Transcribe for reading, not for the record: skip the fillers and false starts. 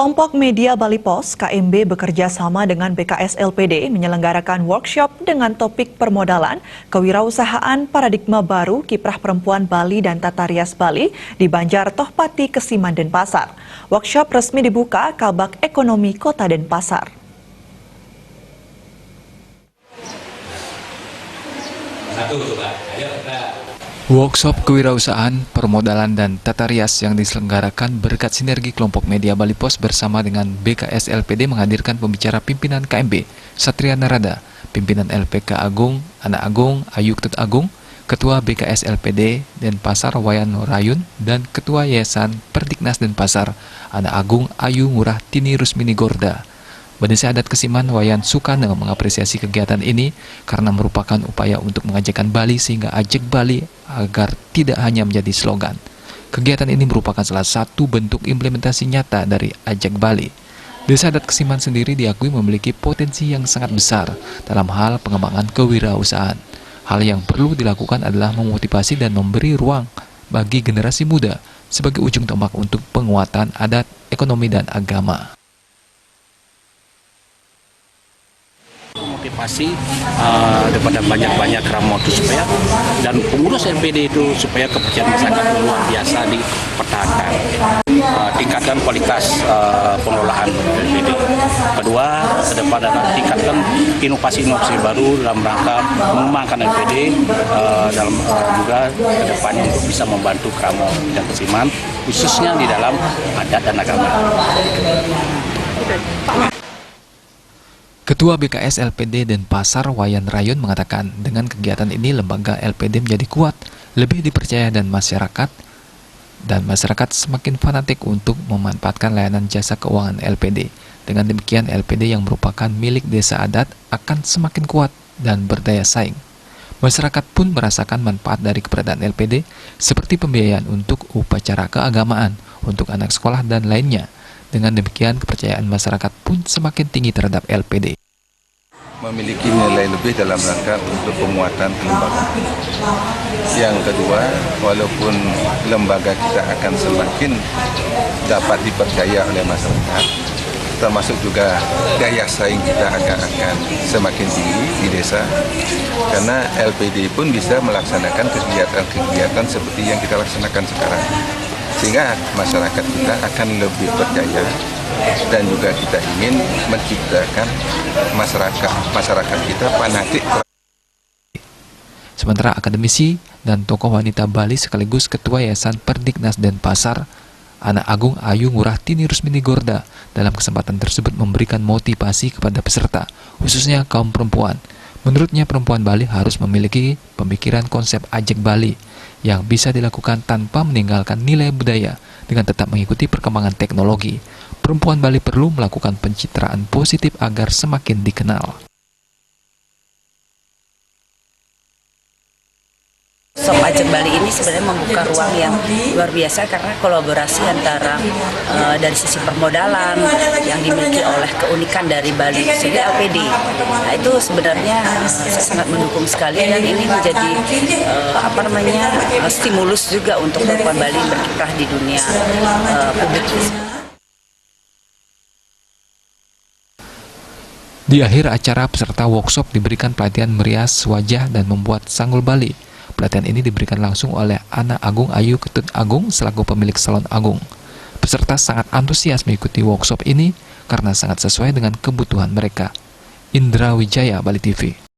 Kelompok Media Bali Pos (KMB) bekerja sama dengan BKS LPD menyelenggarakan workshop dengan topik permodalan, kewirausahaan, paradigma baru, kiprah perempuan Bali dan tata rias Bali di Banjar Tohpati, Kesiman, Denpasar. Workshop resmi dibuka Kabak Ekonomi Kota Denpasar. Workshop kewirausahaan, permodalan, dan tata rias yang diselenggarakan berkat sinergi kelompok Media Bali Pos bersama dengan BKS LPD menghadirkan pembicara pimpinan KMB, Satria Narada, pimpinan LPK Agung, Anak Agung, Ayu Ketut Agung, Ketua BKS LPD Denpasar Wayan Rayun, dan Ketua Yayasan Perdiknas Denpasar, Anak Agung Ayu Ngurah Tini Rusmini Gorda. Badesa Adat Kesiman Wayan Sukana mengapresiasi kegiatan ini karena merupakan upaya untuk mengajakkan Bali sehingga ajak Bali agar tidak hanya menjadi slogan. Kegiatan ini merupakan salah satu bentuk implementasi nyata dari ajak Bali. Desa Adat Kesiman sendiri diakui memiliki potensi yang sangat besar dalam hal pengembangan kewirausahaan. Hal yang perlu dilakukan adalah memotivasi dan memberi ruang bagi generasi muda sebagai ujung tombak untuk penguatan adat, ekonomi, dan agama. Motivasi daripada banyak-banyak ramu itu supaya dan pengurus LPD itu supaya kepercayaan masyarakat luar biasa dipertahankan, tingkatkan kualitas pengelolaan LPD. Kedua, ke depan adalah tingkatkan inovasi-inovasi baru dalam rangka mengembangkan LPD dalam juga ke depannya untuk bisa membantu Kramo dan Kesiman khususnya di dalam adat dan agama. Ketua BKS LPD Denpasar Wayan Rayun mengatakan dengan kegiatan ini lembaga LPD menjadi kuat, lebih dipercaya dan masyarakat semakin fanatik untuk memanfaatkan layanan jasa keuangan LPD. Dengan demikian LPD yang merupakan milik desa adat akan semakin kuat dan berdaya saing. Masyarakat pun merasakan manfaat dari keberadaan LPD seperti pembiayaan untuk upacara keagamaan, untuk anak sekolah dan lainnya. Dengan demikian, kepercayaan masyarakat pun semakin tinggi terhadap LPD. Memiliki nilai lebih dalam rangka untuk penguatan kelembagaan. Yang kedua, walaupun lembaga kita akan semakin dapat dipercaya oleh masyarakat, termasuk juga daya saing kita akan semakin tinggi di desa, karena LPD pun bisa melaksanakan kegiatan-kegiatan seperti yang kita laksanakan sekarang. Sehingga masyarakat kita akan lebih percaya dan juga kita ingin menciptakan masyarakat kita fanatik. Sementara akademisi dan tokoh wanita Bali sekaligus Ketua Yayasan Perdiknas Denpasar, Anak Agung Ayu Ngurah Tini Rusmini Gorda, dalam kesempatan tersebut memberikan motivasi kepada peserta, khususnya kaum perempuan. Menurutnya perempuan Bali harus memiliki pemikiran konsep ajak Bali yang bisa dilakukan tanpa meninggalkan nilai budaya dengan tetap mengikuti perkembangan teknologi. Perempuan Bali perlu melakukan pencitraan positif agar semakin dikenal. Shop Ajak Bali ini sebenarnya membuka ruang yang luar biasa karena kolaborasi antara dari sisi permodalan yang dimiliki oleh keunikan dari Bali sehingga LPD. Nah itu sebenarnya saya sangat mendukung sekali dan ini menjadi stimulus juga untuk perempuan Bali berkiprah di dunia publik. Di akhir acara, peserta workshop diberikan pelatihan merias wajah dan membuat sanggul Bali. Pelatihan ini diberikan langsung oleh Anak Agung Ayu Ketut Agung selaku pemilik salon Agung. Peserta sangat antusias mengikuti workshop ini karena sangat sesuai dengan kebutuhan mereka. Indra Wijaya, Bali TV.